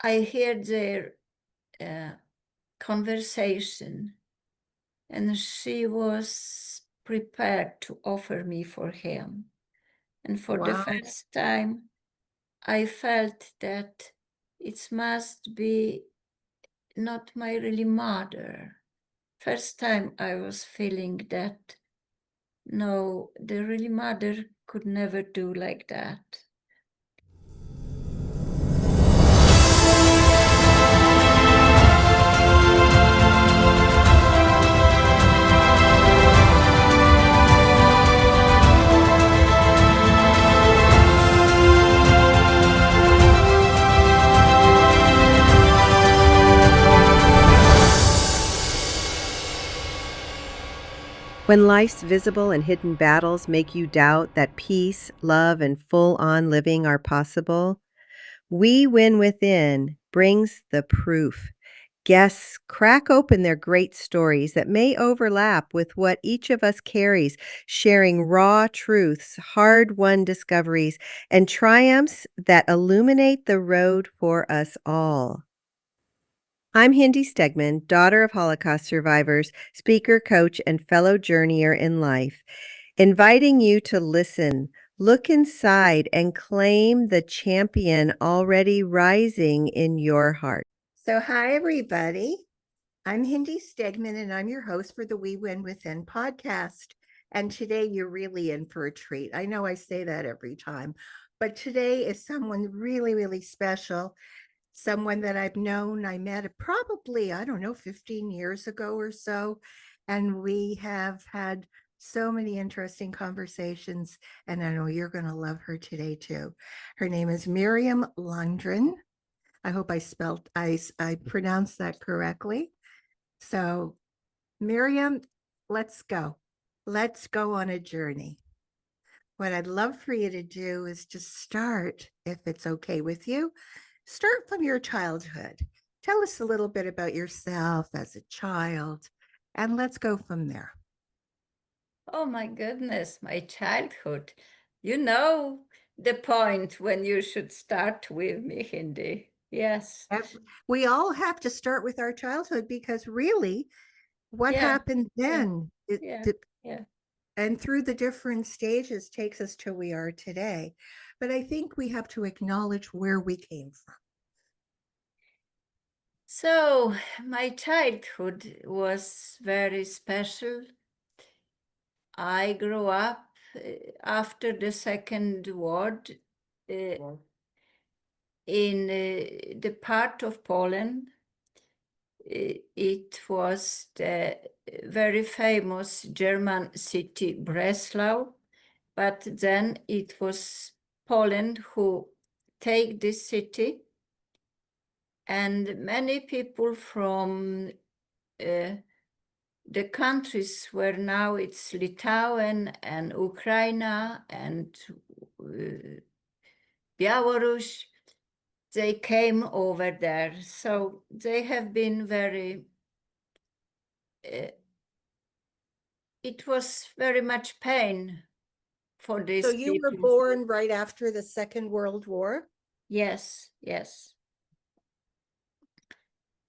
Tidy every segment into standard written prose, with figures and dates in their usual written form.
I heard their conversation, and she was prepared to offer me for him. And for the first time, I felt that it must be not my really mother. First time I was feeling that, no, the really mother could never do like that. When life's visible and hidden battles make you doubt that peace, love, and full-on living are possible, We Win Within brings the proof. Guests crack open their great stories that may overlap with what each of us carries, sharing raw truths, hard-won discoveries, and triumphs that illuminate the road for us all. I'm Hindi Stegman, daughter of Holocaust survivors, speaker, coach, and fellow journeyer in life, inviting you to listen, look inside, and claim the champion already rising in your heart. So hi, everybody. I'm Hindi Stegman, and I'm your host for the We Win Within podcast. And today you're really in for a treat. I know I say that every time, but today is someone really, really special. Someone that I've known. I met probably, 15 years ago or so. And we have had so many interesting conversations. And I know you're going to love her today too. Her name is Miriam Lundgren. I hope I pronounced that correctly. So, Miriam, let's go. Let's go on a journey. What I'd love for you to do is to start, if it's okay with you, start from your childhood. Tell us a little bit about yourself as a child, and let's go from there. Oh my goodness, my childhood. You know the point when you should start with me, Hindi. Yes. We all have to start with our childhood because really, what Yeah, happened then, yeah. and through the different stages takes us to we are today. But I think we have to acknowledge where we came from. So my childhood was very special. I grew up after the Second World in the part of Poland. It was the very famous German city Breslau, but then it was Poland who take this city, and many people from the countries where now it's Litauen and Ukraine and Belarus, they came over there. So they have been very, it was very much pain for these So you people. were born right after the Second World War? Yes, yes.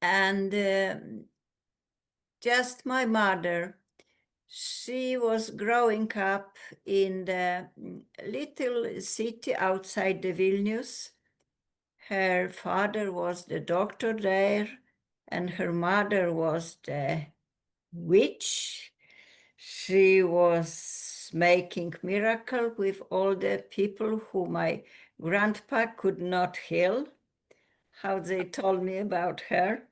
And just my mother, she was growing up in the little city outside the Vilnius. Her father was the doctor there, and her mother was the witch. She was making miracle with all the people who my grandpa could not heal. How they told me about her.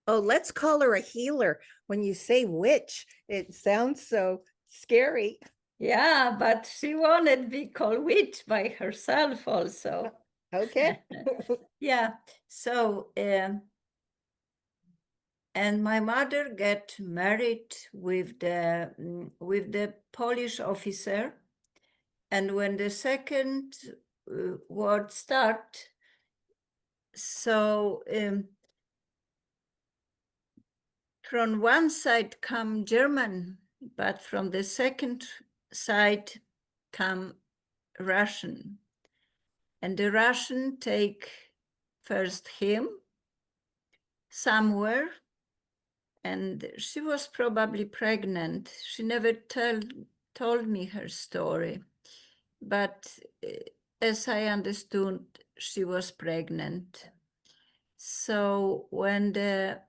Oh, let's call her a healer. When you say witch, it sounds so scary. Yeah, but she wanted to be called witch by herself also. Okay. Yeah, so and my mother got married with the Polish officer, and when the second war started, so from one side come German, but from the second side come Russian, and the Russian take first him somewhere, and she was probably pregnant. She never told me her story, but as I understood, she was pregnant. So when the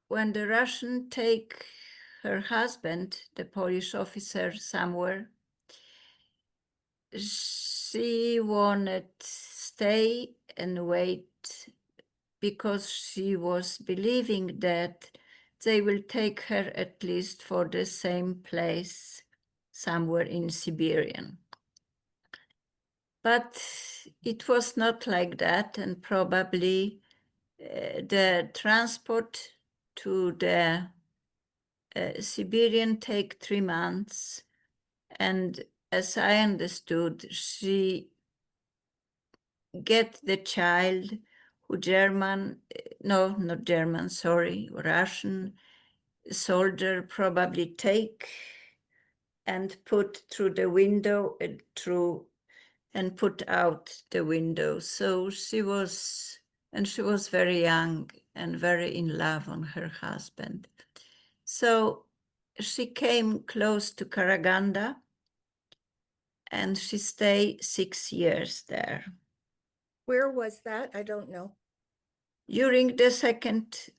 Russian take her husband, the Polish officer, somewhere, she wanted stay and wait because she was believing that they will take her at least for the same place somewhere in Siberian. But it was not like that, and probably the transport to the Siberian take 3 months. And as I understood, she get the child who Russian soldier probably take and put through the window and put out the window. So she was very young and very in love on her husband. So she came close to Karaganda and she stayed 6 years there. Where was that? I don't know. During the second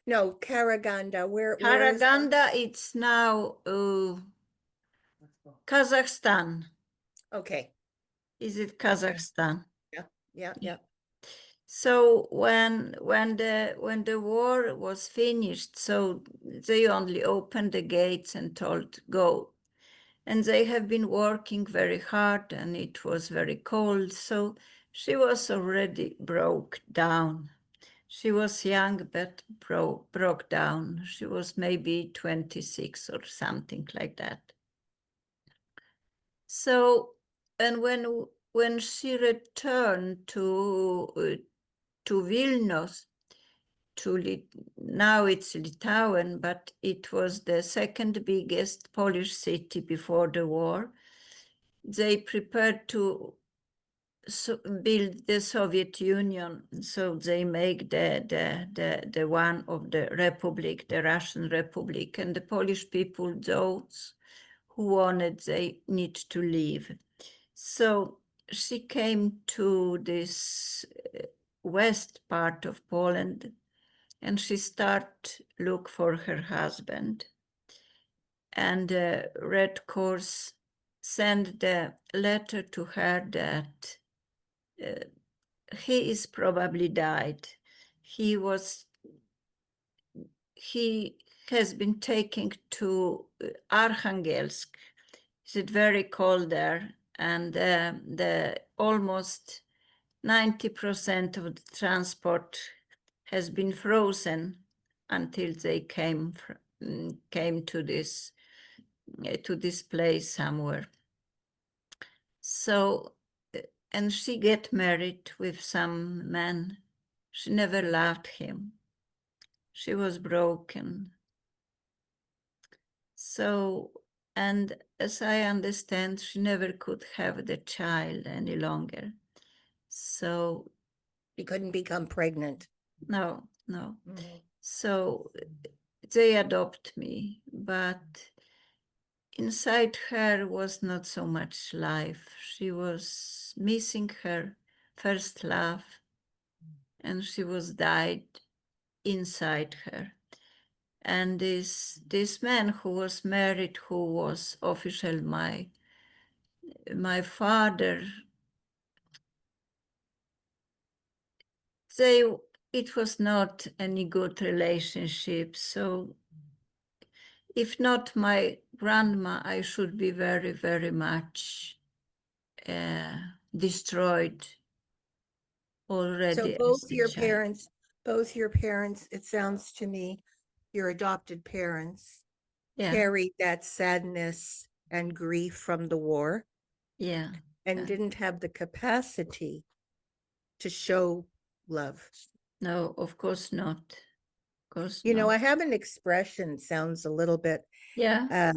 No, Karaganda. Where is that? Karaganda, it's now Kazakhstan. Okay. Is it Kazakhstan? Yeah. So when the war was finished, so they only opened the gates and told go. And they have been working very hard, and it was very cold. So she was already broke down. She was young, but broke down. She was maybe 26 or something like that. So, and when she returned to Vilnius, now it's Litauen, but it was the second biggest Polish city before the war. They prepared to build the Soviet Union, so they make the one of the Republic, the Russian Republic, and the Polish people, those who wanted, they need to leave. So she came to this west part of Poland, and she started look for her husband. And the Red Cross sent the letter to her that he is probably died. He has been taken to Arkhangelsk. It's very cold there, and the almost 90% of the transport has been frozen until they came to this place somewhere. So, and she get married with some man. She never loved him. She was broken. So, and as I understand, she never could have the child any longer. So She couldn't become pregnant. no. So they adopt me, but inside her was not so much life. She was missing her first love, and she was died inside her. And this man who was married, who was official my father, it was not any good relationship. So if not my grandma, I should be very, very much destroyed already. So both your parents, it sounds to me, your adopted parents, carried that sadness and grief from the war. Yeah. And didn't have the capacity to show love. No, of course not. Of course You not. know, I have an expression, sounds a little bit. Yeah.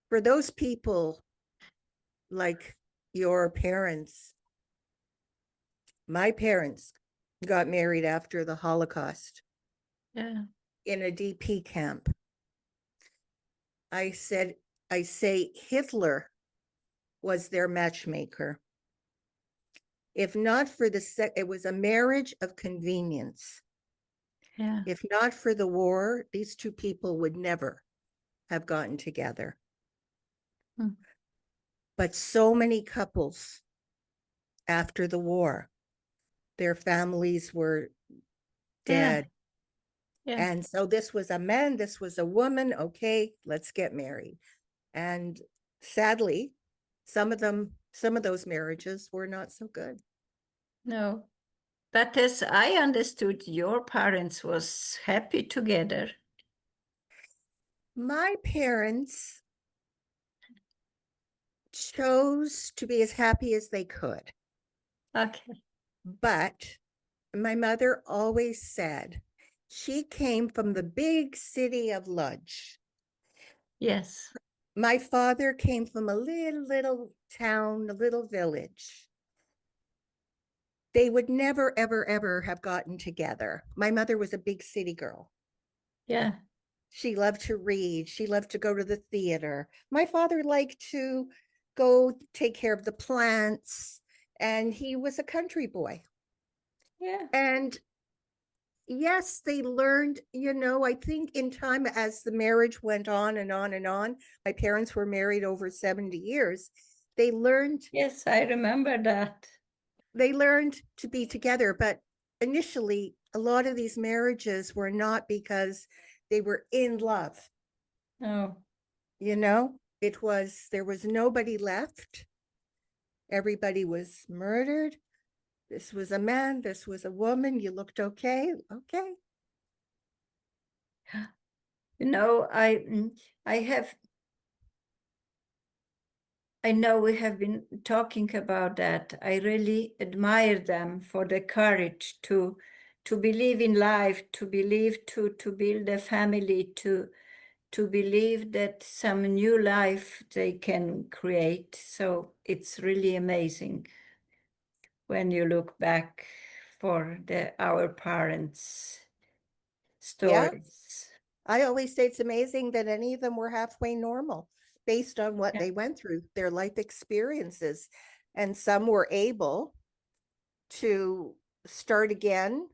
For those people like your parents, my parents got married after the Holocaust Yeah. in a DP camp. I say Hitler was their matchmaker. If not for it was a marriage of convenience. Yeah. If not for the war, these two people would never have gotten together. Hmm. But so many couples after the war, their families were dead. Yeah. And so this was a man, this was a woman. Okay, let's get married. And sadly, some of those marriages were not so good. No. But as I understood, your parents was happy together. My parents chose to be as happy as they could. Okay. But my mother always said she came from the big city of Lodz. Yes. My father came from a little town, a little village. They would never, ever, ever have gotten together. My mother was a big city girl. Yeah. She loved to read. She loved to go to the theater. My father liked to go take care of the plants, and he was a country boy. Yeah. And yes, they learned, I think in time as the marriage went on and on and on, my parents were married over 70 years. They learned Yes, I remember that. to be together, but initially a lot of these marriages were not because they were in love. No. There was nobody left. Everybody was murdered. This was a man, this was a woman. You looked okay. Okay. I know we have been talking about that. I really admire them for the courage to believe in life, to believe to build a family, to believe that some new life they can create. So it's really amazing when you look back for our parents' Yeah. stories. I always say it's amazing that any of them were halfway normal based on what Yeah. they went through, their life experiences. And some were able to start again,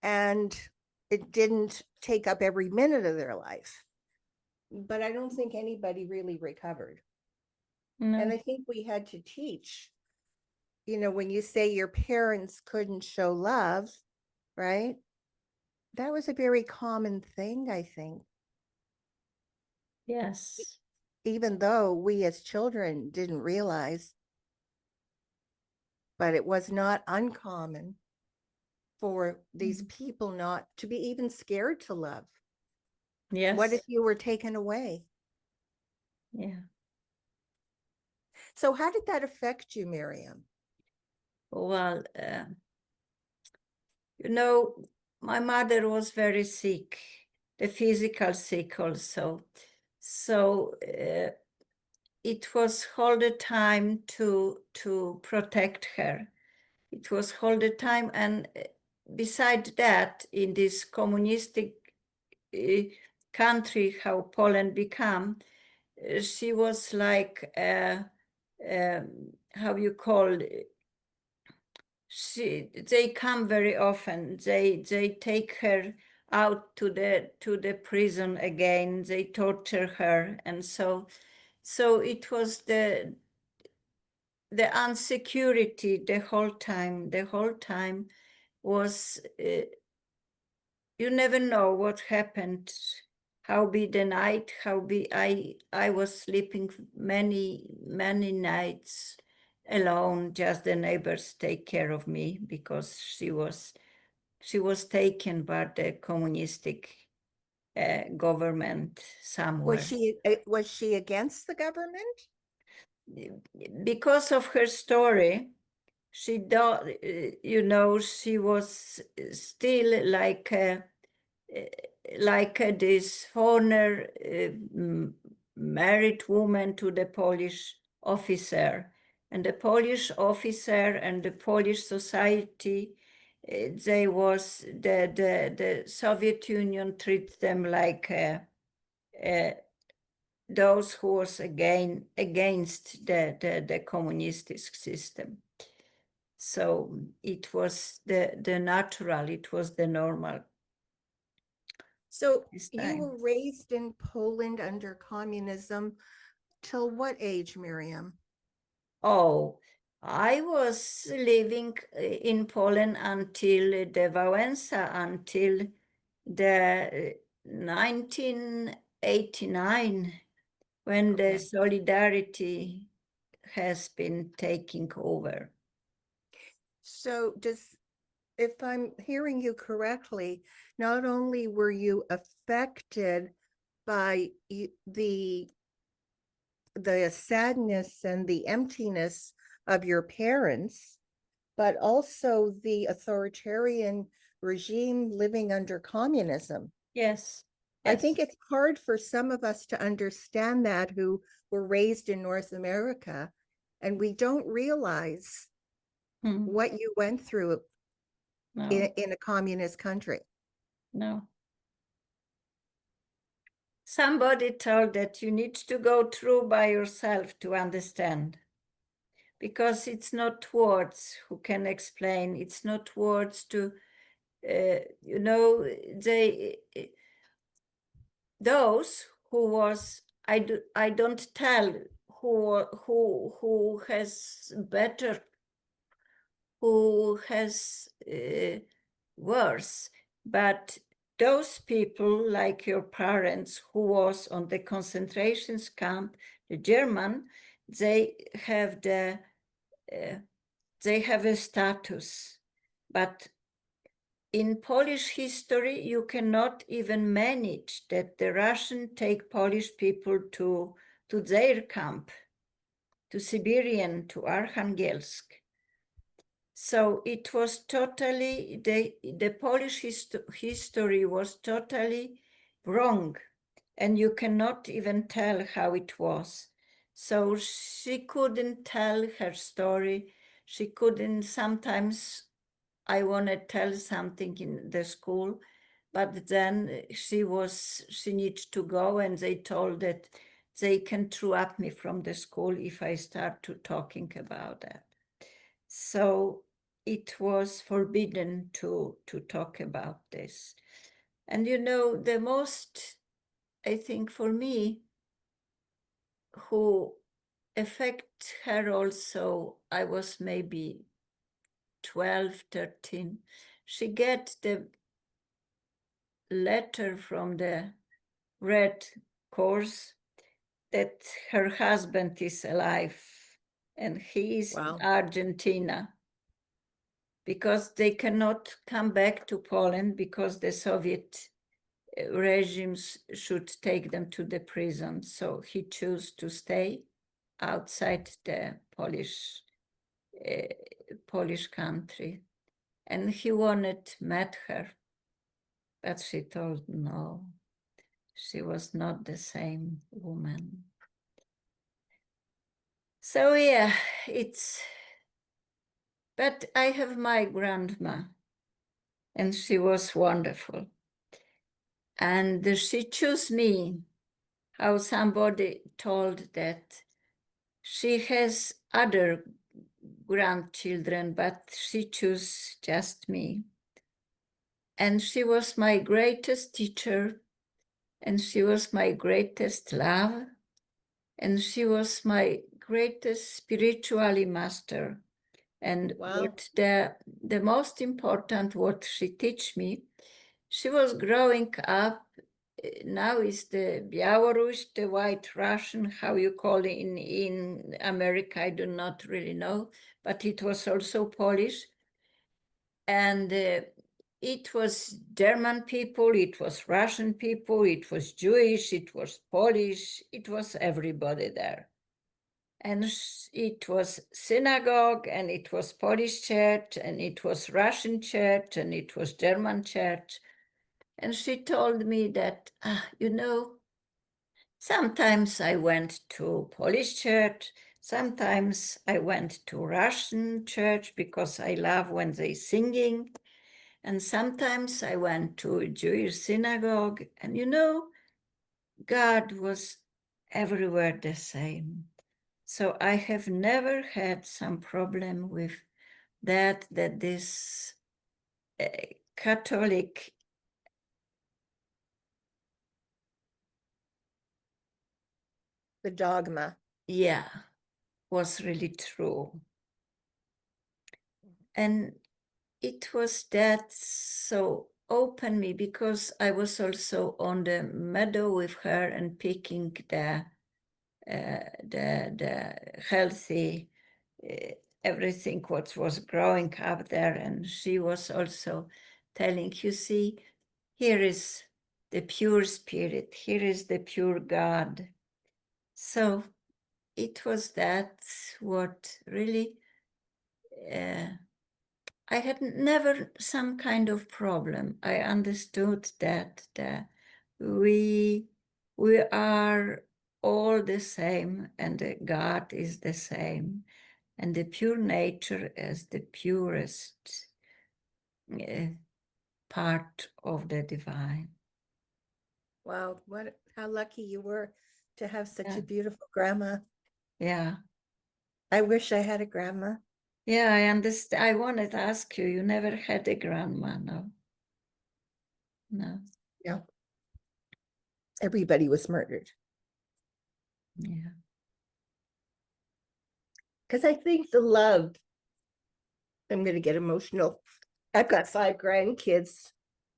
and it didn't take up every minute of their life. But I don't think anybody really recovered. And I No. think we had to teach, when you say your parents couldn't show love, right? That was a very common thing, I think. Yes. Even though we as children didn't realize, but it was not uncommon for these people not to be even scared to love. What if Yes. you were taken away? Yeah. So how did that affect you, Miriam? Well, my mother was very sick, the physical sick also. So it was all the time to protect her. It was all the time, and beside that, in this communistic country, how Poland became, she was like how you call they come very often. They take her out to the prison again. They torture her, and so it was the insecurity the whole time. The whole time was you never know what happened. How be the night? How be I was sleeping many nights alone. Just the neighbors take care of me because she was taken by the communistic government somewhere. Was she against the government? Because of her story, she she was still this foreigner married woman to the Polish officer. And the Polish officer and the Polish society the Soviet Union treats them like those who was against the communistic system. So it was the natural, it was the normal. So this you time. were raised in Poland under communism till what age, Miriam? Oh, I was living in Poland until the Wałęsa, until the 1989, when Okay. the Solidarity has been taking over. So if I'm hearing you correctly, not only were you affected by the sadness and the emptiness of your parents, but also the authoritarian regime living under communism. Yes. I think it's hard for some of us to understand that who were raised in North America, and we don't realize what you went through in a communist country. No. Somebody told that you need to go through by yourself to understand, because it's not words who can explain. It's not words to, those who was, I don't tell who has better, who has worse, but those people like your parents who was on the concentration camp, the German, they have a status, but in Polish history, you cannot even manage that the Russian take Polish people to their camp, to Siberian, to Arkhangelsk. So it was totally, the Polish history was totally wrong, and you cannot even tell how it was. So she couldn't tell her story. She couldn't, sometimes I want to tell something in the school, but then she needs to go, and they told that they can throw up me from the school if I start to talking about that. So it was forbidden to talk about this. And the most, I think for me, who affect her also, I was maybe 12, 13. She get the letter from the Red Cross that her husband is alive and he is in Argentina, because they cannot come back to Poland because the Soviet regimes should take them to the prison. So he chose to stay outside the Polish country, and he met her, but she told no, she was not the same woman. So yeah, but I have my grandma, and she was wonderful. And she chose me, how somebody told that she has other grandchildren, but she chose just me. And she was my greatest teacher, and she was my greatest love, and she was my greatest spiritually master. And what the most important, what she teach me, she was growing up, now is the Belarus, the White Russian, how you call it in America, I do not really know, but it was also Polish. And it was German people, it was Russian people, it was Jewish, it was Polish, it was everybody there. And it was synagogue, and it was Polish church, and it was Russian church, and it was German church. And she told me that, sometimes I went to Polish church, sometimes I went to Russian church because I love when they singing. And sometimes I went to a Jewish synagogue, and God was everywhere the same. So I have never had some problem with that this Catholic The dogma. was really true. And it was that so opened me, because I was also on the meadow with her and picking the healthy everything what was growing up there, and she was also telling, you see, here is the pure spirit, here is the pure God. So it was that what really I had never some kind of problem. I understood that we are all the same, and that God is the same, and the pure nature is the purest part of the divine. Wow, how lucky you were to have such Yeah. a beautiful grandma. Yeah. I wish I had a grandma. Yeah, I understand. I wanted to ask you, you never had a grandma, no? No. Yeah. Everybody was murdered. Yeah. Because I think the love, I'm going to get emotional. I've got 5 grandkids,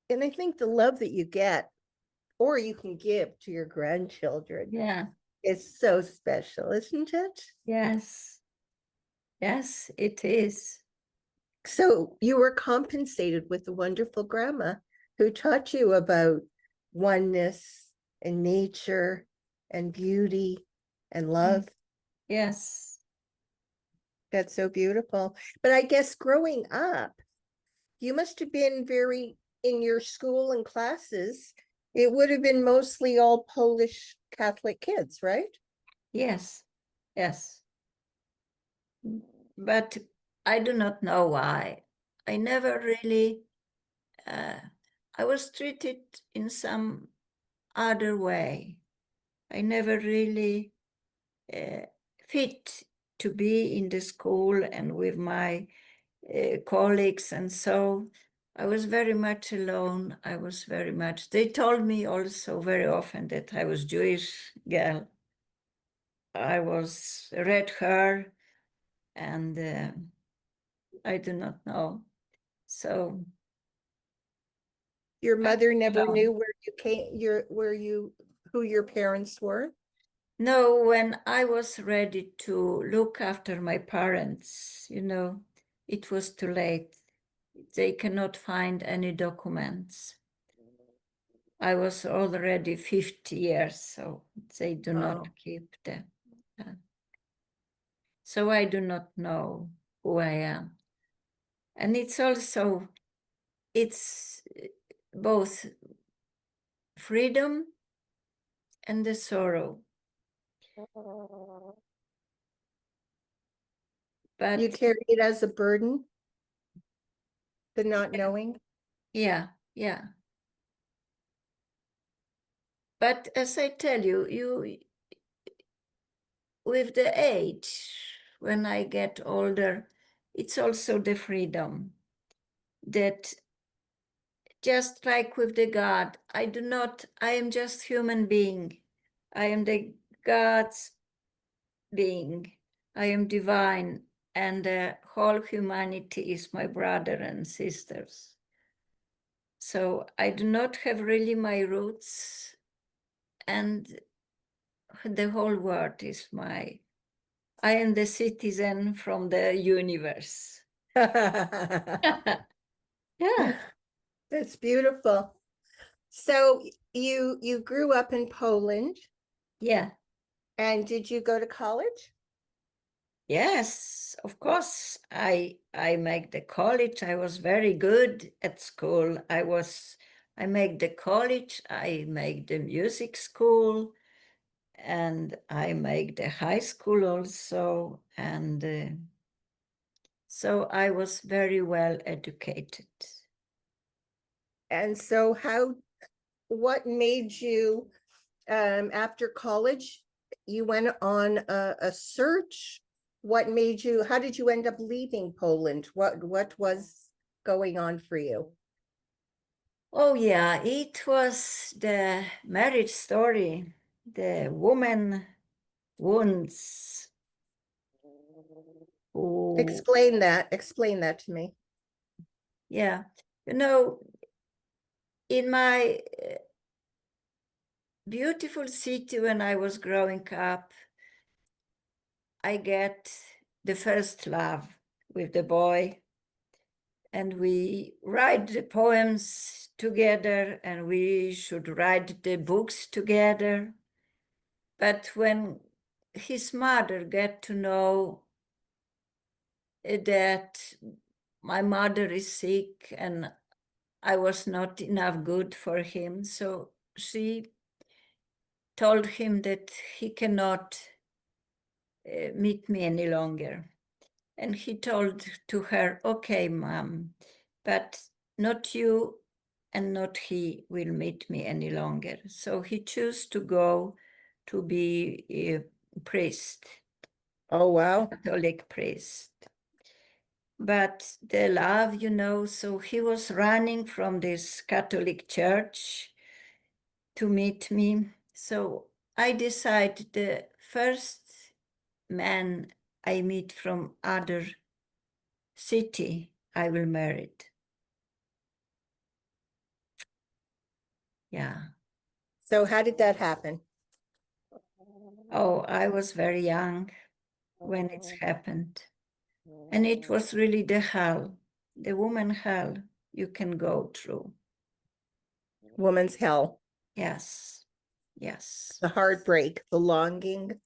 and I think the love that you get or you can give to your grandchildren Yeah. is so special, isn't it? Yes. Yes, it is. So you were compensated with a wonderful grandma who taught you about oneness and nature and beauty and love. Yes. That's so beautiful. But I guess growing up, you must have been very, in your school and classes, it would have been mostly all Polish Catholic kids, right? Yes. Yes. But I do not know why. I never really, I was treated in some other way. I never really fit to be in the school and with my colleagues, and so I was very much alone. I was very much, they told me also very often that I was Jewish girl. I was red hair, and I do not know. So Your mother never alone. knew where you came, who your parents were? No, when I was ready to look after my parents, it was too late. They cannot find any documents. I was already 50 years, so they do not keep them. So I do not know who I am. And it's both freedom and the sorrow. But You carry it as a burden, the not knowing? yeah. But as I tell you, with the age, when I get older, it's also the freedom that, just like with the God, I am just human being. I am the God's being. I am divine, and the whole humanity is my brother and sisters. So I do not have really my roots, and the whole world is I am the citizen from the universe. That's Yeah. beautiful. So you grew up in Poland, Yeah. and did you go to college? Yes, of course. I make the college. I was very good at school. I make the college, I make the music school, and I make the high school also. And so I was very well educated. And so what made you, after college, you went on a search? How did you end up leaving Poland? What was going on for you? Oh, yeah, it was the marriage story, the woman wounds who, Explain that to me. yeah, you know, in my beautiful city when I was growing up, I get the first love with the boy, and we write the poems together, and we should write the books together. But when his mother get to know that my mother is sick and I was not enough good for him, so she told him that he cannot meet me any longer. And he told to her, okay, Mom, but not you and not he will meet me any longer. So he chose to go to be a priest, Oh, wow. Catholic priest. But the love, so he was running from this Catholic church to meet me. So I decided the first man I meet from other city, I will marry it. Yeah. So how did that happen? Oh, I was very young when it's happened. And it was really the hell, the woman hell you can go through. Woman's hell. Yes. Yes. The heartbreak, the longing.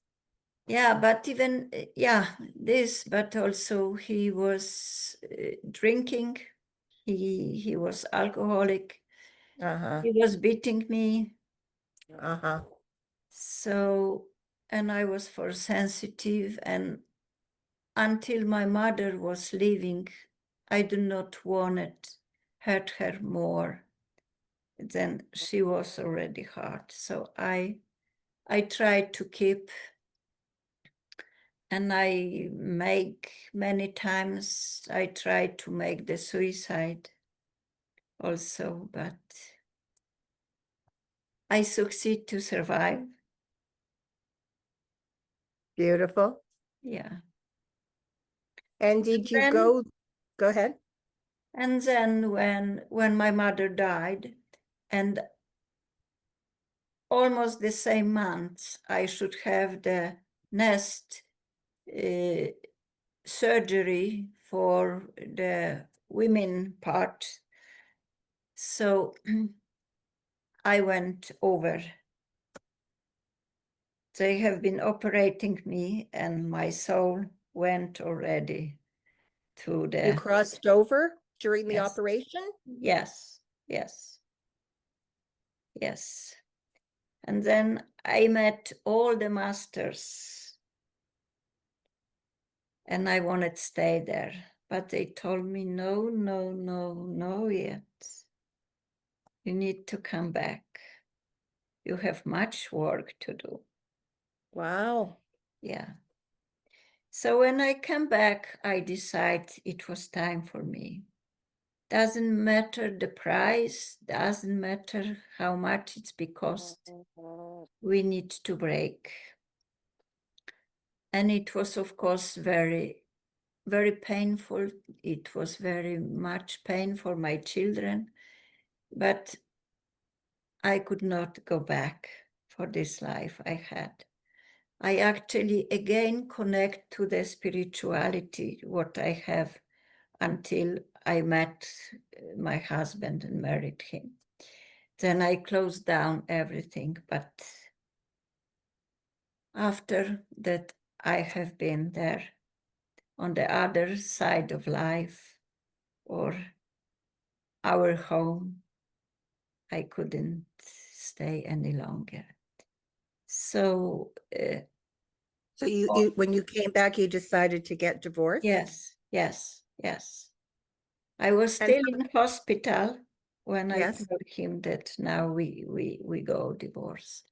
Yeah, but even, this, but also he was drinking. He was alcoholic. Uh-huh. He was beating me. Uh-huh. So, and I was for sensitive, and until my mother was leaving, I did not want it hurt her more than she was already hurt. So I tried to keep, and I make many times, I tried to make the suicide also, but I succeed to survive. Beautiful. Yeah. And did you Then, go ahead? and then when my mother died, and almost the same month, I should have the next surgery for the women part. So I went over. They have been operating me, and my soul went already to You the, crossed over during the yes, operation? yes, yes, yes. And then I met all the masters, and I wanted to stay there. But they told me, no, no, no, no yet. You need to come back. You have much work to do. Wow. Yeah. So when I come back, I decide it was time for me. Doesn't matter the price, doesn't matter how much it's cost. We need to break. And it was, of course, very, very painful. It was very much pain for my children, but I could not go back for this life I had. I actually again connect to the spirituality, what I have until I met my husband and married him. Then I closed down everything. But after that, I have been there on the other side of life, or our home. I couldn't stay any longer. So, So you when you came back, you decided to get divorced? yes, yes, yes. I was And still in hospital. when I Yes. told him that now we go divorce.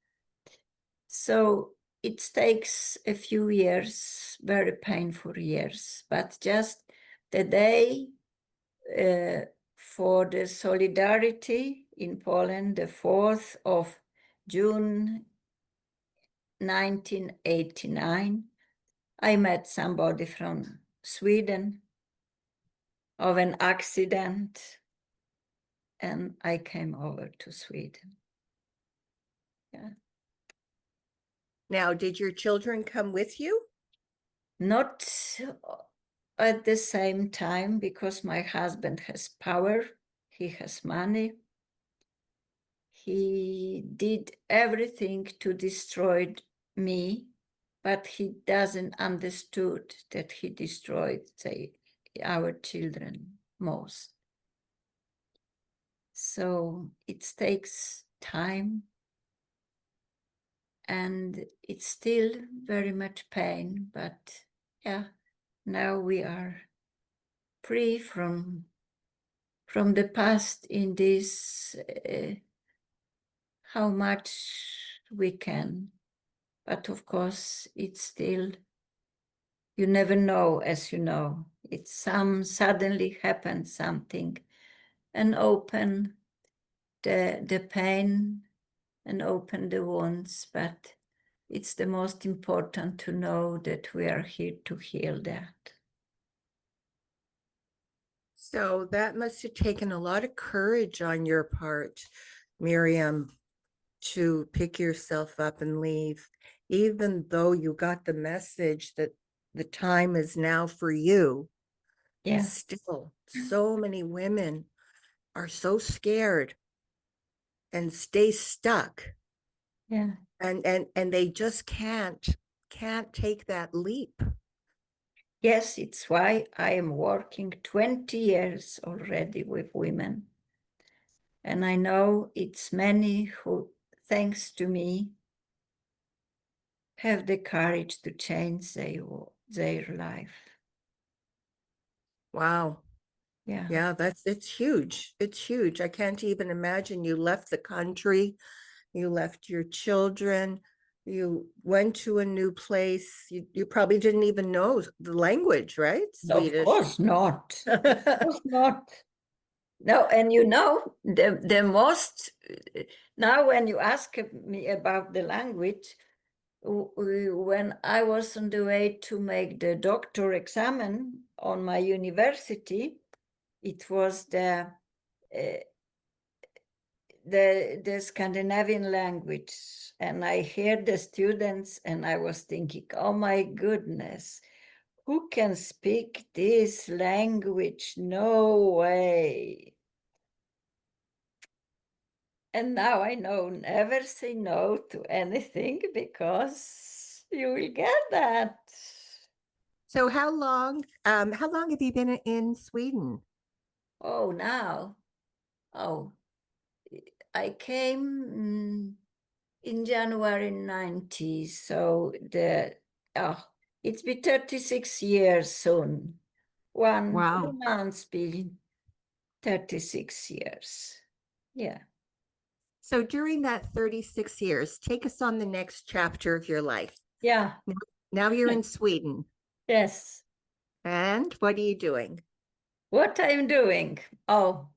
So it takes a few years, very painful years, but just the day for the solidarity in Poland, the 4th of June 1989, I met somebody from Sweden of an accident, and I came over to Sweden. Yeah. Now, did your children come with you? Not at the same time, because my husband has power, he has money. He did everything to destroy me, but he doesn't understood that he destroyed, say, our children most. So it takes time, and it's still very much pain, but yeah, now we are free from the past in this, how much we can. But of course, it's still, you never know, as you know. It's suddenly happens something and open the pain and open the wounds. But it's the most important to know that we are here to heal that. So that must have taken a lot of courage on your part, Miriam, to pick yourself up and leave, even though you got the message that the time is now for you. Yeah. Still, so many women are so scared and stay stuck. Yeah. And they just can't take that leap. Yes, it's why I am working 20 years already with women. And I know it's many who, thanks to me, have the courage to change their life. Wow. Yeah. Yeah, it's huge. It's huge. I can't even imagine. You left the country, you left your children, you went to a new place. You probably didn't even know the language, right? Of Swedish. course not. Of course not. No, and you know, the most, now when you ask me about the language, when I was on the way to make the doctor exam on my university, it was the Scandinavian language, and I heard the students, and I was thinking, oh my goodness, who can speak this language? No way. And now I know, never say no to anything, because you will get that. So how long have you been in Sweden? Oh, now. Oh, I came in January 90, so it's been 36 years soon. One Wow. month be 36 years. Yeah. So during that 36 years, take us on the next chapter of your life. Yeah. Now you're in Sweden. Yes. And what are you doing? What I'm doing? Oh,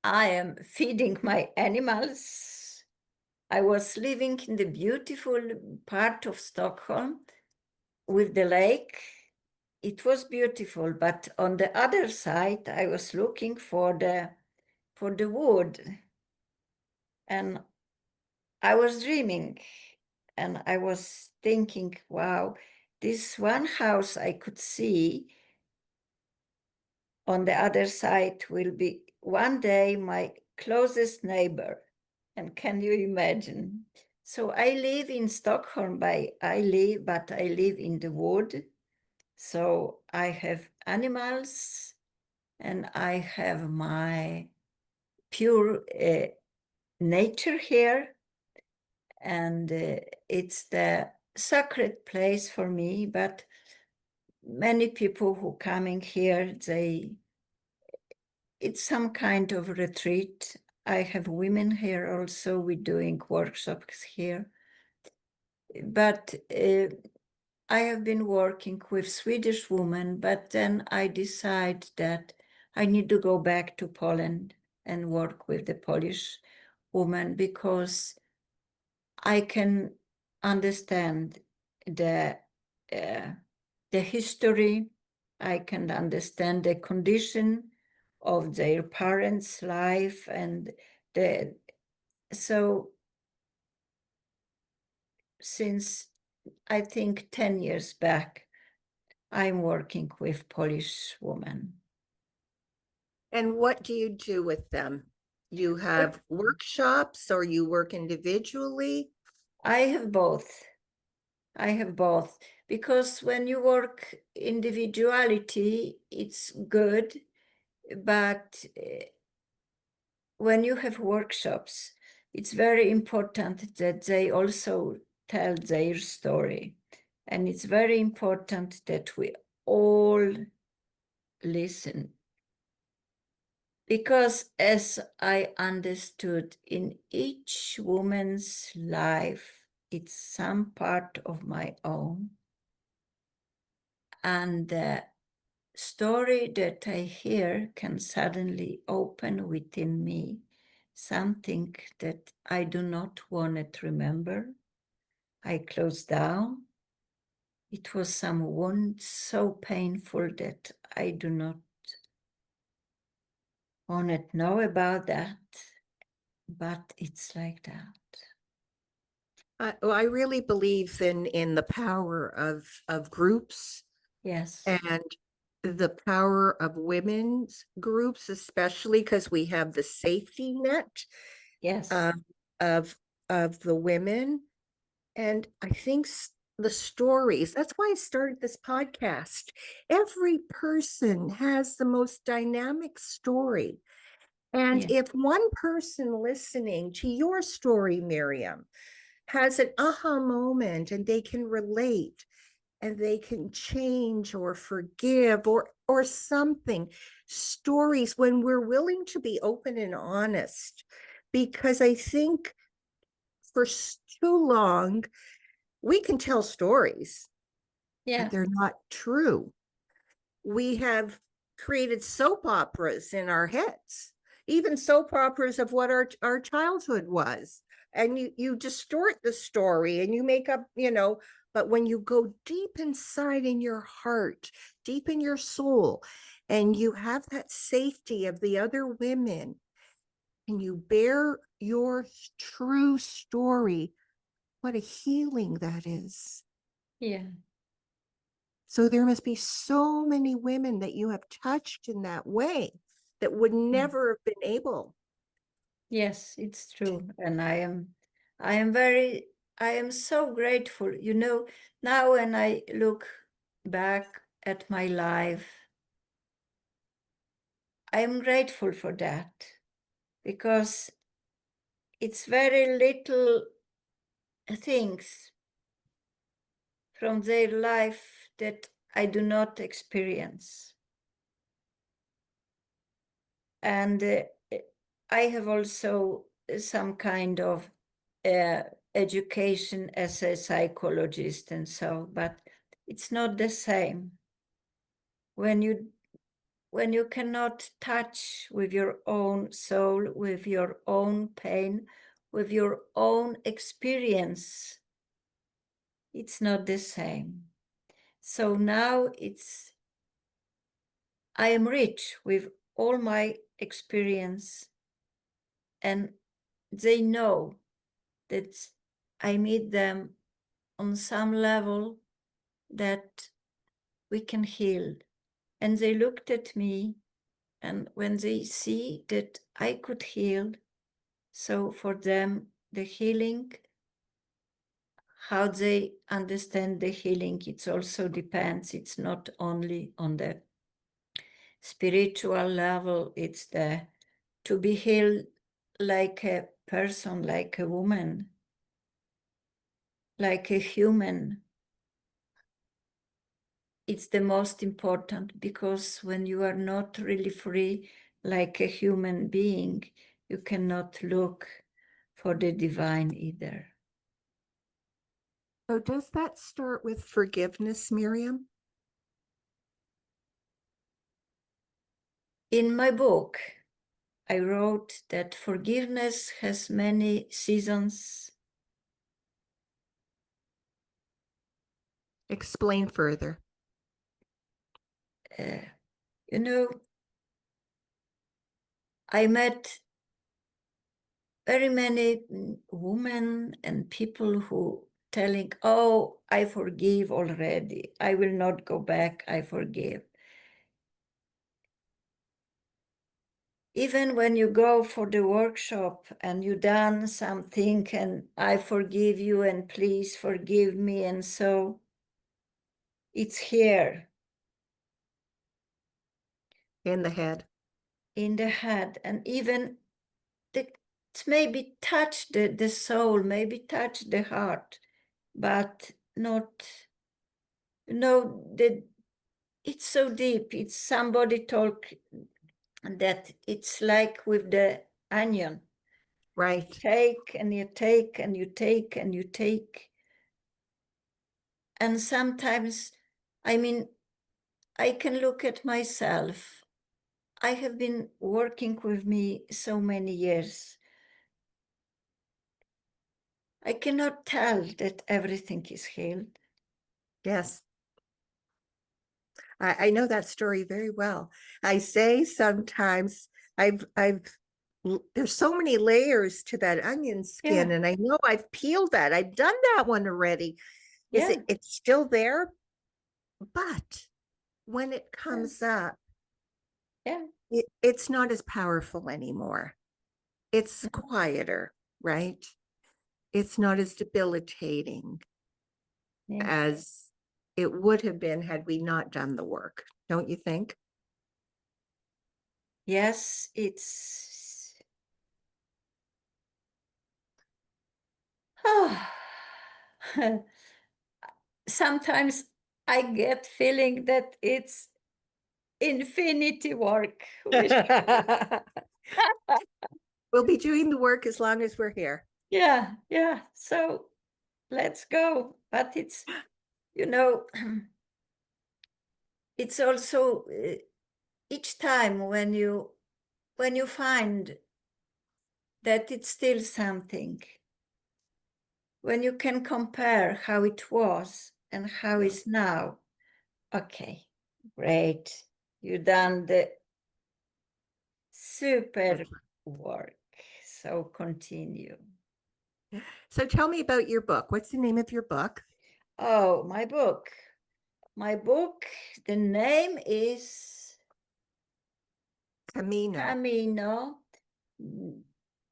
I am feeding my animals. I was living in the beautiful part of Stockholm with the lake. It was beautiful, but on the other side, I was looking for the wood, and I was dreaming, and I was thinking, wow, this one house I could see on the other side will be one day my closest neighbor. And can you imagine? So I live in Stockholm, but I live in the wood. So I have animals, and I have my pure nature here. And it's the sacred place for me. But many people who coming here, it's some kind of retreat. I have women here also. We're doing workshops here. But I have been working with Swedish women, but then I decide that I need to go back to Poland and work with the Polish woman, because I can understand the history. I can understand the condition of their parents' life, and so since I think 10 years back, I'm working with Polish women. And what do you do with them? You have workshops or you work individually? I have both. I have both, because when you work individuality, it's good, but when you have workshops, it's very important that they also tell their story. And it's very important that we all listen. Because as I understood, in each woman's life, it's some part of my own. And the story that I hear can suddenly open within me something that I do not want to remember. I close down. It was some wound so painful that I do not want to know about that, but it's like that. I really believe in the power of groups Yes, and the power of women's groups, especially because we have the safety net yes, of of the women. And I think the stories, that's why I started this podcast. Every person has the most dynamic story. And yeah, if one person listening to your story, Miriam, has an aha moment and they can relate and they can change or forgive or something, stories, when we're willing to be open and honest, because I think for too long we can tell stories but yeah, they're not true. We have created soap operas in our heads, even soap operas of what our childhood was. And you distort the story and you make up, but when you go deep inside in your heart, deep in your soul, and you have that safety of the other women, and you bear your true story, what a healing that is. yeah. So there must be so many women that you have touched in that way that would never have been able. Yes, it's true. And I am so grateful. Now when I look back at my life, I am grateful for that, because it's very little things from their life that I do not experience. And I have also some kind of education as a psychologist and so, but it's not the same when you cannot touch with your own soul, with your own pain, with your own experience. It's not the same. So now I am rich with all my experience, and they know that I meet them on some level that we can heal. And they looked at me, and when they see that I could heal, so for them, the healing, how they understand the healing, it also depends. It's not only on the spiritual level, it's to be healed like a person, like a woman, like a human. It's the most important, because when you are not really free, like a human being, you cannot look for the divine either. So does that start with forgiveness, Miriam? In my book, I wrote that forgiveness has many seasons. Explain further. You know, I met very many women and people who telling, oh, I forgive already. I will not go back. I forgive. Even when you go for the workshop and you done something and I forgive you and please forgive me, and so it's here In the head. in the head, and even it's maybe touch the soul, maybe touch the heart, but not, it's so deep. It's somebody talk that it's like with the onion. Right. Take and you take and you take and you take. And sometimes, I mean, I can look at myself. I have been working with me so many years. I cannot tell that everything is healed. Yes. I know that story very well. I say sometimes there's so many layers to that onion skin, Yeah. and I know I've peeled that. I've done that one already. Yeah. It's still there, but when it Yeah. comes up, Yeah. it's not as powerful anymore. It's Mhm. quieter, right? It's not as debilitating Yeah. as it would have been had we not done the work, don't you think? Yes, it's oh. Sometimes I get feeling that it's infinity work. We'll be doing the work as long as we're here. Yeah, yeah. So let's go. But it's, you know, it's also each time when you find that it's still something, when you can compare how it was and how Yeah. it's now. Okay, great. You done the super work. So continue. So tell me about your book. What's the name of your book? Oh, my book. My book, the name is Camino, Camino,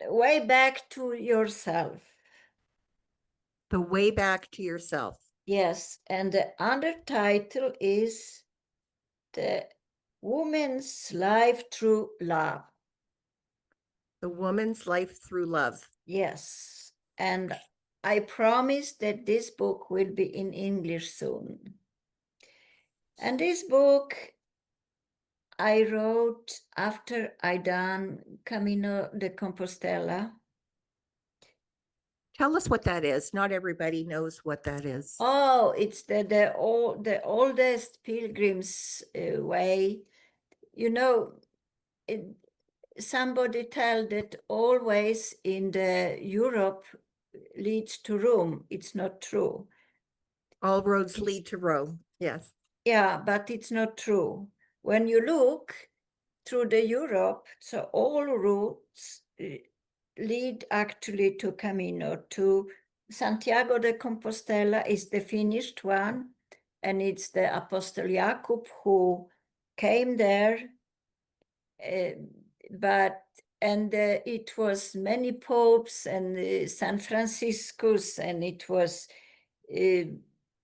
way back to yourself. The Way Back to Yourself. Yes, and the undertitle is The Woman's Life Through Love. The Woman's Life Through Love. Yes, and I promise that this book will be in English soon. And this book I wrote after I done Camino de Compostela. Tell us what that is. Not everybody knows what that is. Oh, it's the oldest pilgrims way. You know, somebody tell that always in the Europe leads to Rome. It's not true. All roads lead to Rome. Yes. Yeah, but it's not true. When you look through the Europe, so all routes lead actually to Camino. To Santiago de Compostela is the finished one, and it's the Apostle Jacob who came there, but it was many popes and San Franciscus, and it was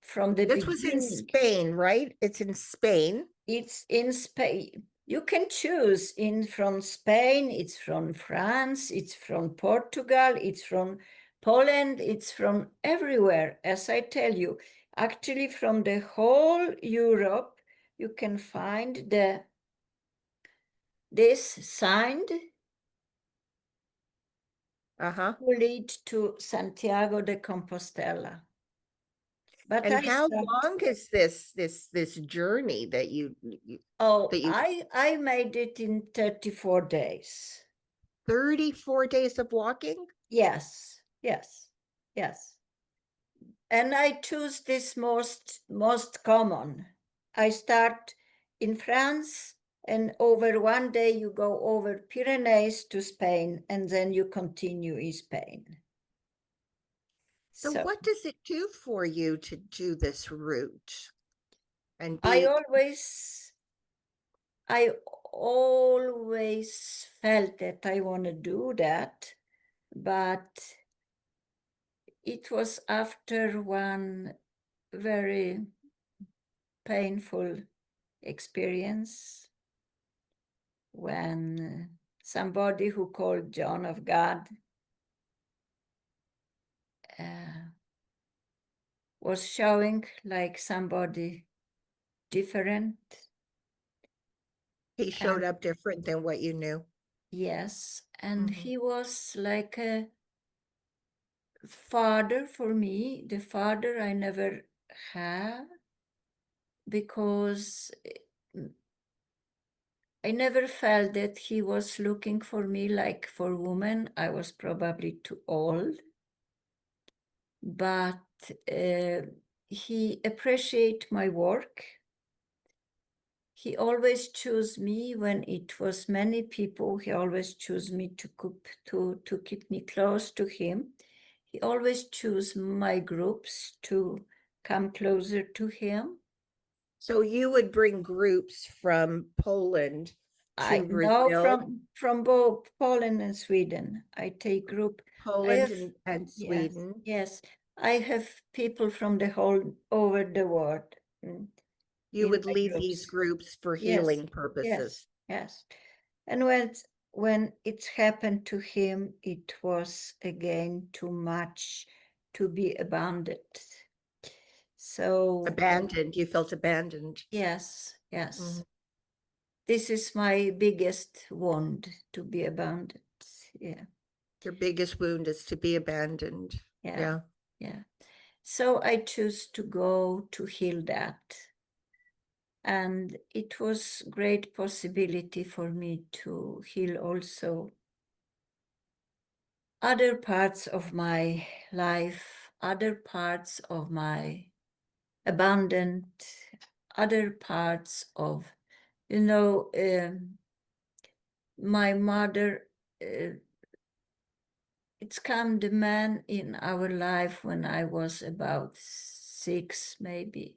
from the This was in beginning. Spain, right? It's in Spain. It's in Spain. You can choose in from Spain, it's from France, it's from Portugal, it's from Poland, it's from everywhere, as I tell you. Actually, from the whole Europe, you can find this signed Uh-huh. to lead to Santiago de Compostela. But And I how stopped. long is this journey that you Oh, that you I made it in 34 days. 34 days of walking? Yes, yes, yes. And I choose this most common. I start in France, and over one day you go over Pyrenees to Spain, and then you continue in Spain. So So what does it do for you to do this route and I be always felt that I want to do that, but it was after one very painful experience when somebody who called John of God was showing like somebody different. he showed up different than what you knew? Yes, and Mhm. he was like a father for me, the father I never had, because I never felt that he was looking for me like for women. I was probably too old, but he appreciated my work. He always chose me when it was many people. He always chose me to cook, to keep me close to him. He always chose my groups to come closer to him. So you would bring groups from Poland I to know Brazil, from both Poland and Sweden. I take group. I Poland have and yes, Sweden. yes. I have people from the whole over the world You in would my lead these groups. groups for Yes, healing purposes. yes, yes. And when it happened to him, it was again too much to be abandoned. So Abandoned. You felt abandoned. yes, yes. Mhm. This is my biggest wound, to be abandoned. Yeah, Your biggest wound is to be abandoned. yeah, Yeah. yeah. So I choose to go to heal that. And it was great possibility for me to heal also other parts of my life, other parts of my abundant, other parts of, my mother, it's come the man in our life when I was about 6, maybe.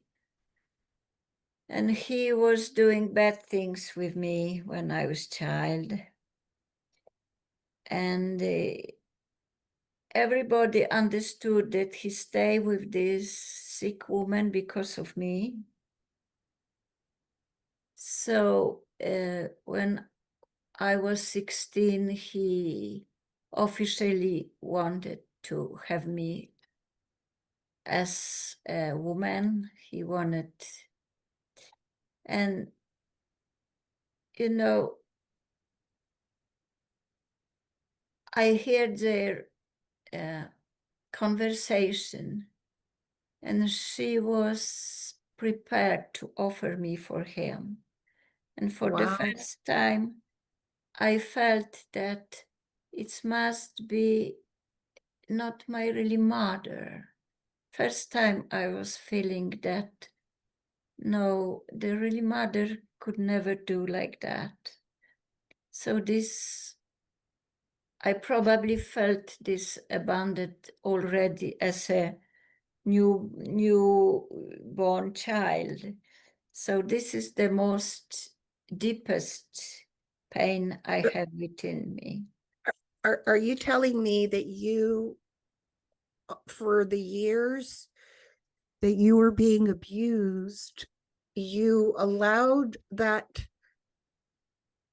And he was doing bad things with me when I was child. And everybody understood that he stayed with this sick woman because of me. So when I was 16, he officially wanted to have me as a woman. He wanted, and you know, I heard their conversation, and she was prepared to offer me for him. And for the Wow. first time, I felt that it must be not my really mother. First time I was feeling that, no, the really mother could never do like that. So this, I probably felt this abandoned already as a newborn child. So this is the most deepest pain I have within me. Are you telling me that you, for the years that you were being abused, you allowed that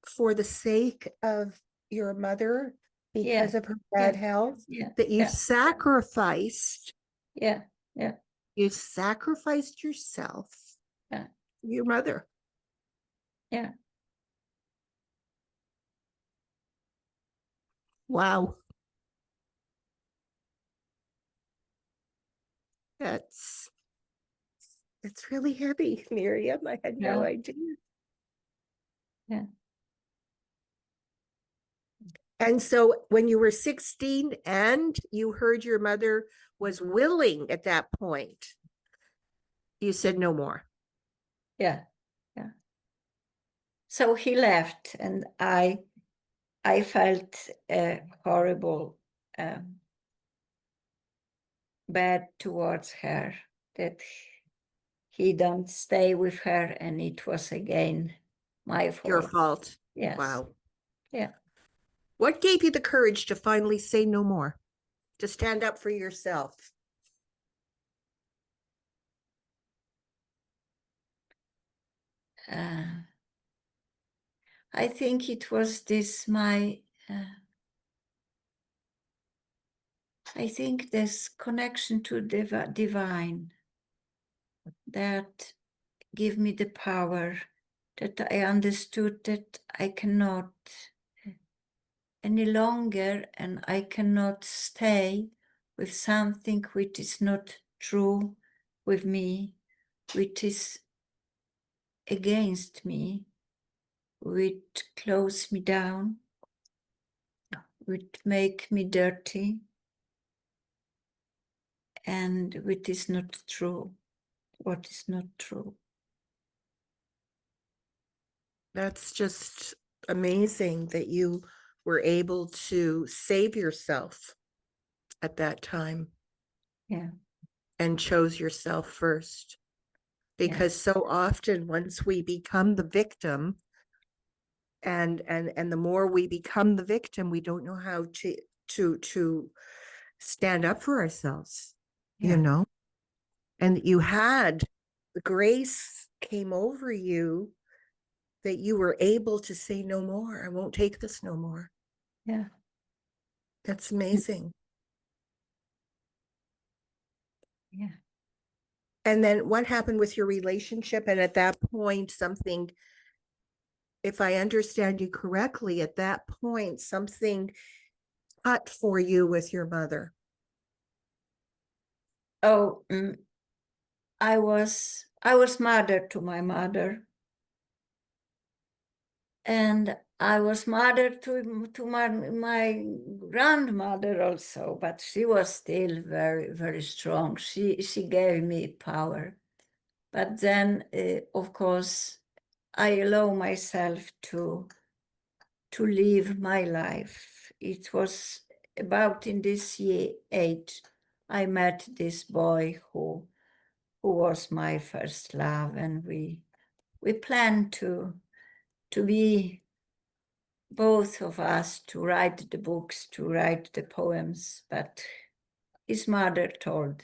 for the sake of your mother Yeah, because of her yeah, bad health, yeah, that yeah, yeah, yeah, you sacrificed yourself yeah, for your mother? yeah. Wow. That's it's really heavy, Miriam. I had no idea. Yeah. And so when you were 16 and you heard your mother was willing at that point, you said no more. Yeah. Yeah. So he left, and I felt horrible, bad towards her, that he don't stay with her, and it was again my fault. Your fault. Yes. Wow. Yeah. What gave you the courage to finally say no more, to stand up for yourself? I think it was this I think this connection to divine that give me the power, that I understood that I cannot any longer, and I cannot stay with something which is not true with me, which is against me, which close me down, which make me dirty, and which is not true, what is not true. That's just amazing that you were able to save yourself at that time. Yeah. And chose yourself first. Because so often once we become the victim, and the more we become the victim, we don't know how to stand up for ourselves, you know. And you had the grace came over you that you were able to say no more. I won't take this no more. Yeah. That's amazing. Yeah. And then what happened with your relationship? And at that point, something, if I understand you correctly, at that point, something cut for you with your mother. Oh, I was mother to my mother, and I was mother to my grandmother also, but she was still very, very strong. She gave me power, but then of course I allow myself to live my life. It was about in this age I met this boy who was my first love, and we planned to be both of us, to write the books, to write the poems, but his mother told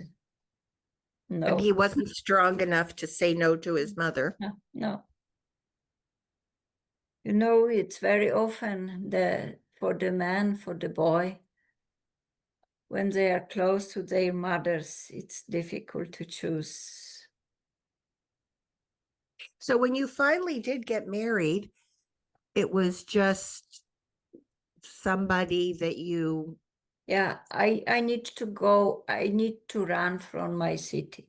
no. And he wasn't strong enough to say no to his mother. No. You know, it's very often for the man, for the boy, when they are close to their mothers, it's difficult to choose. So when you finally did get married, it was just somebody that you... Yeah, I need to go, I need to run from my city,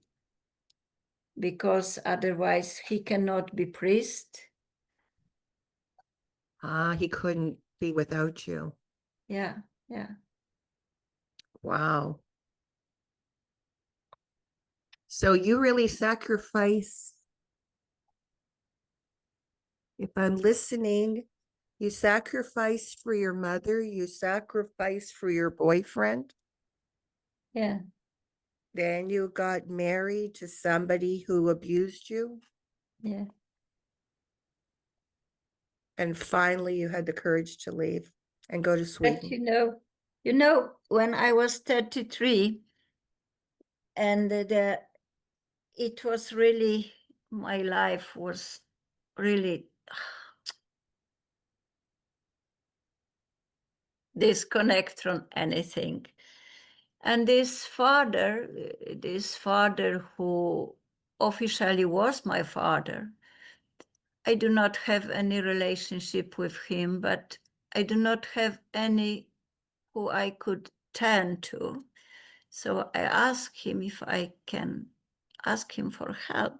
because otherwise he cannot be priest. He couldn't be without you. Yeah. Wow. So you really sacrifice, if I'm listening, you sacrificed for your mother, you sacrificed for your boyfriend. Yeah. Then you got married to somebody who abused you. Yeah. And finally you had the courage to leave and go to Sweden. But you know, when I was 33, and it was really, my life was really disconnect from anything. And this father who officially was my father, I do not have any relationship with him, but I do not have any who I could turn to. So I asked him if I can ask him for help.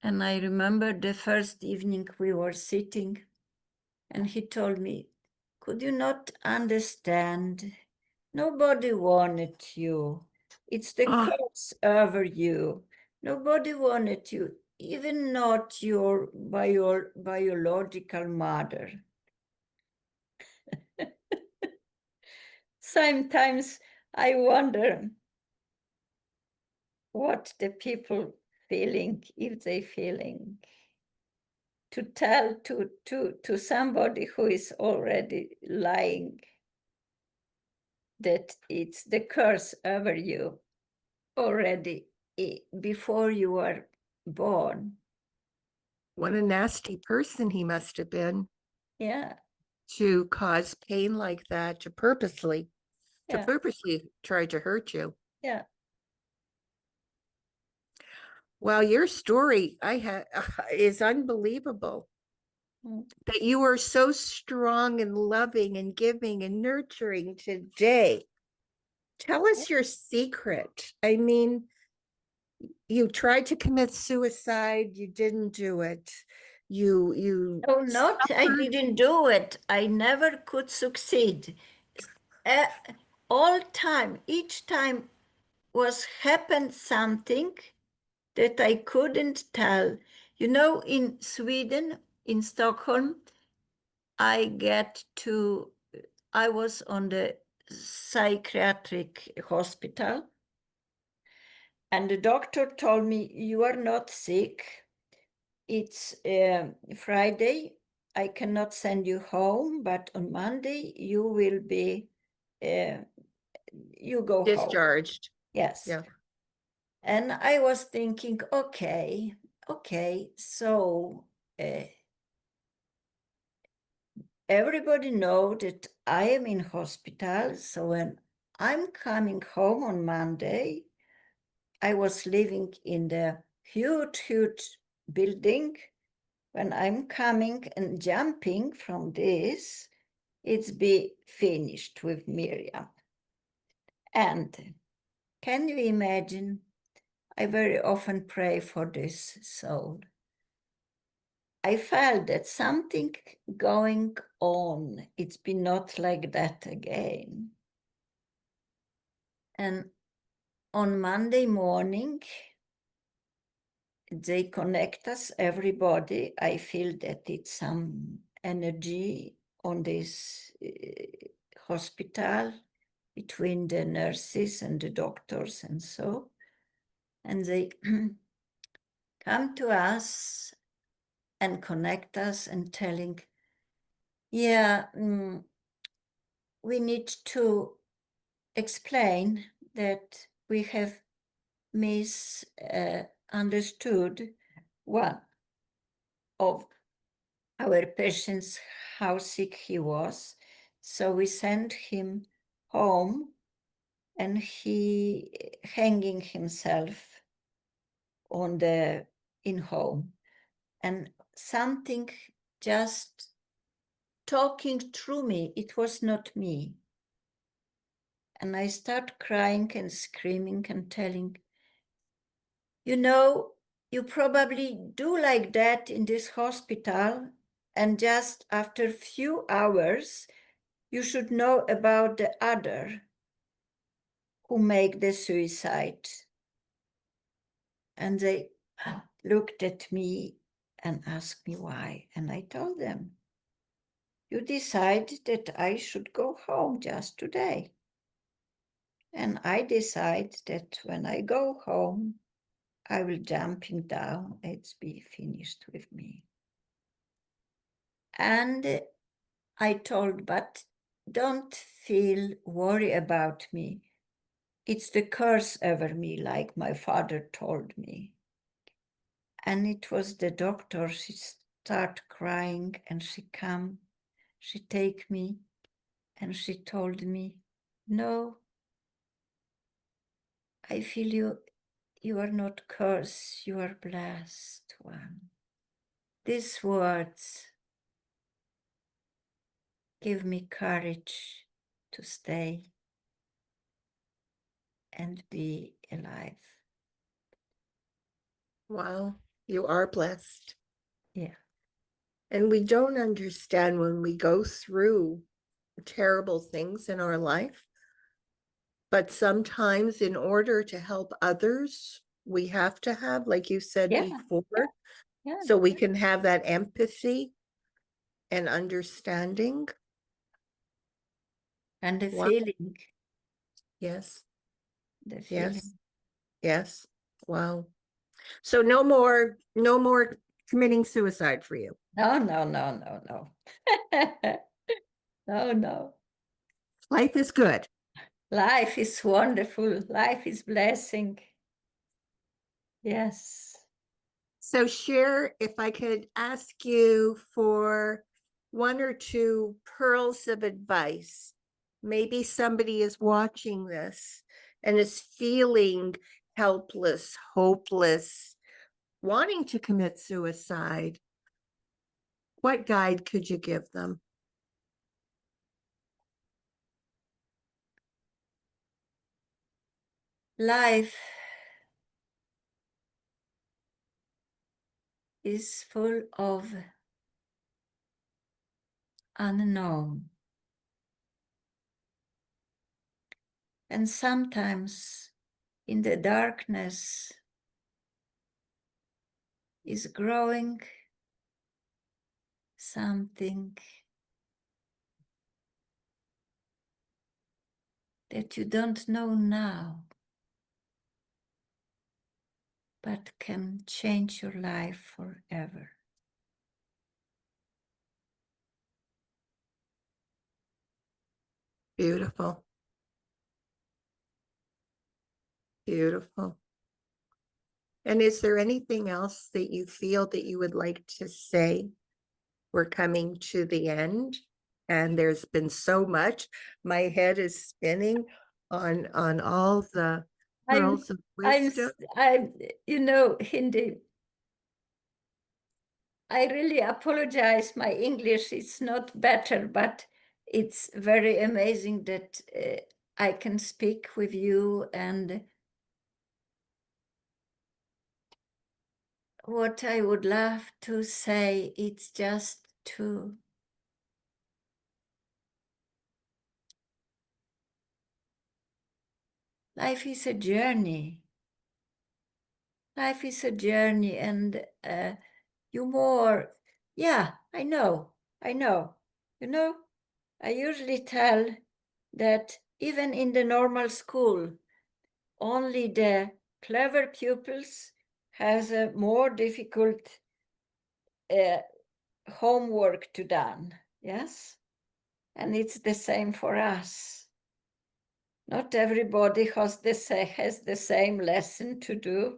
And I remember the first evening we were sitting, and he told me, could you not understand? Nobody wanted you. It's the curse over you. Nobody wanted you, even not your biological mother. Sometimes I wonder what the people feeling, if they feeling, to tell to somebody who is already lying that it's the curse over you already before you were born. What a nasty person he must have been Yeah, to cause pain like that, to purposely yeah, try to hurt you. yeah. Well, your story is unbelievable. Mm. That you are so strong and loving and giving and nurturing today. Tell us your secret. I mean, you tried to commit suicide, you didn't do it. You No, not I suffered. didn't do it. I never could succeed. Uh, all time, each time was happened something that I couldn't tell. You know, in Sweden, in Stockholm, I was on the psychiatric hospital, and the doctor told me, you are not sick. It's Friday. I cannot send you home, but on Monday you will be, you go home. Discharged. Yes. Yeah. And I was thinking, okay, so everybody know that I am in hospital. So when I'm coming home on Monday, I was living in the huge building. When I'm coming and jumping from this, it's be finished with Miriam. And can you imagine? I very often pray for this soul. I felt that something going on. It's been not like that again. And on Monday morning, they connect us, everybody. I feel that it's some energy on this hospital between the nurses and the doctors and so. And they come to us and connect us and telling, yeah, we need to explain that we have misunderstood one of our patients, how sick he was. So we sent him home, and he hanging himself in home. And something just talking through me, it was not me. And I start crying and screaming and telling, you know, you probably do like that in this hospital, and just after a few hours, you should know about the other who make the suicide. And they looked at me and asked me why. And I told them, you decide that I should go home just today. And I decide that when I go home, I will jumping down, it's be finished with me. And I told, but don't feel worry about me. It's the curse over me, like my father told me. And it was the doctor, she start crying, and she take me, and she told me, no, I feel you are not cursed, you are blessed one. These words give me courage to stay and be alive. Wow, you are blessed. Yeah. And we don't understand when we go through terrible things in our life. But sometimes, in order to help others, we have to have, like you said Yeah. before, Yeah. so we can have that empathy and understanding. And the Wow. feeling. Yes. The feeling. Yes. Yes. Wow. So no more committing suicide for you. No, no, no, no, no. No, no. Life is good. Life is wonderful. Life is blessing. Yes. So share, if I could ask you for one or two pearls of advice. Maybe somebody is watching this and is feeling helpless, hopeless, wanting to commit suicide. What guide could you give them? Life is full of unknown. And sometimes in the darkness is growing something that you don't know now, but can change your life forever. Beautiful. Beautiful. And is there anything else that you feel that you would like to say? We're coming to the end, and there's been so much. My head is spinning on all the I'm, pearls of I'm, wisdom. Hindi, I really apologize. My English is not better, but it's very amazing that I can speak with you. And what I would love to say, it's just to life is a journey. Life is a journey, and you more, yeah, I know. I usually tell that even in the normal school, only the clever pupils has a more difficult homework to done, yes? And it's the same for us. Not everybody has the same lesson to do,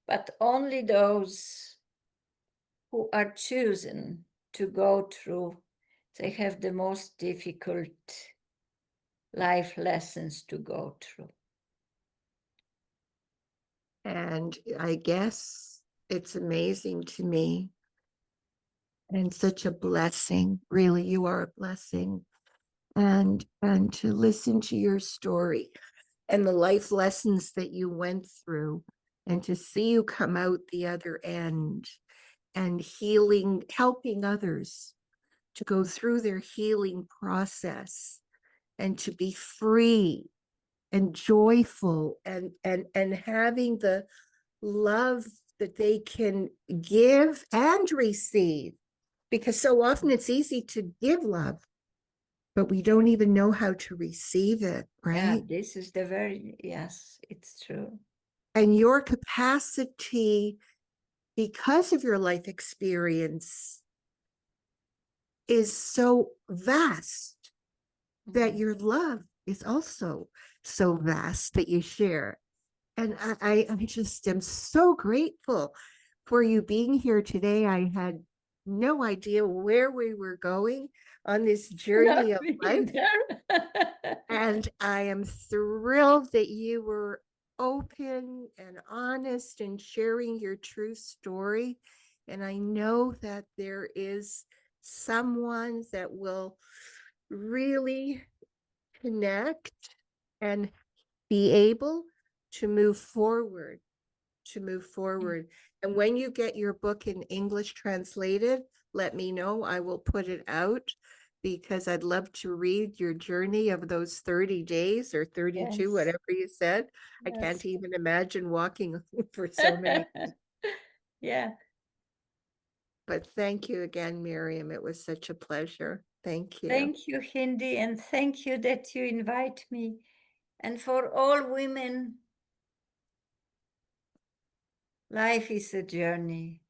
but only those who are chosen to go through, they have the most difficult life lessons to go through. And I guess it's amazing to me and such a blessing. Really, you are a blessing. And to listen to your story and the life lessons that you went through, and to see you come out the other end and healing, helping others to go through their healing process and to be free and joyful and having the love that they can give and receive, because so often it's easy to give love, but we don't even know how to receive it, Yeah, right? this is yes, it's true. And your capacity, because of your life experience, is so vast that your love is also so vast that you share. And I just am so grateful for you being here today. I had no idea where we were going on this journey of life. And I am thrilled that you were open and honest and sharing your true story. And I know that there is someone that will really connect and be able to move forward, And when you get your book in English translated, let me know. I will put it out because I'd love to read your journey of those 30 days or 32, Yes. whatever you said. I Yes. can't even imagine walking for so many. Yeah. But thank you again, Miriam. It was such a pleasure. Thank you. Thank you, Hindi, and thank you that you invite me. And for all women, life is a journey.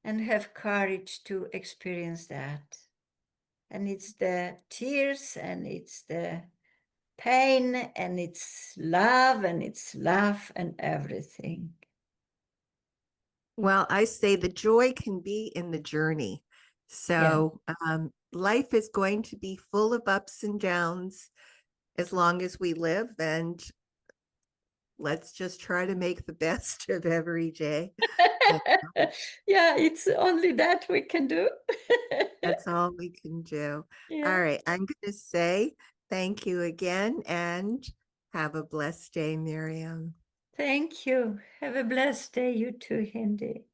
And have courage to experience that. And it's the tears, and it's the pain, and it's love, and it's laugh, and everything. Well, I say the joy can be in the journey. So life is going to be full of ups and downs as long as we live. And let's just try to make the best of every day. Yeah, it's only that we can do. That's all we can do. Yeah. All right. I'm going to say thank you again and have a blessed day, Miriam. Thank you. Have a blessed day, you too, Hindi.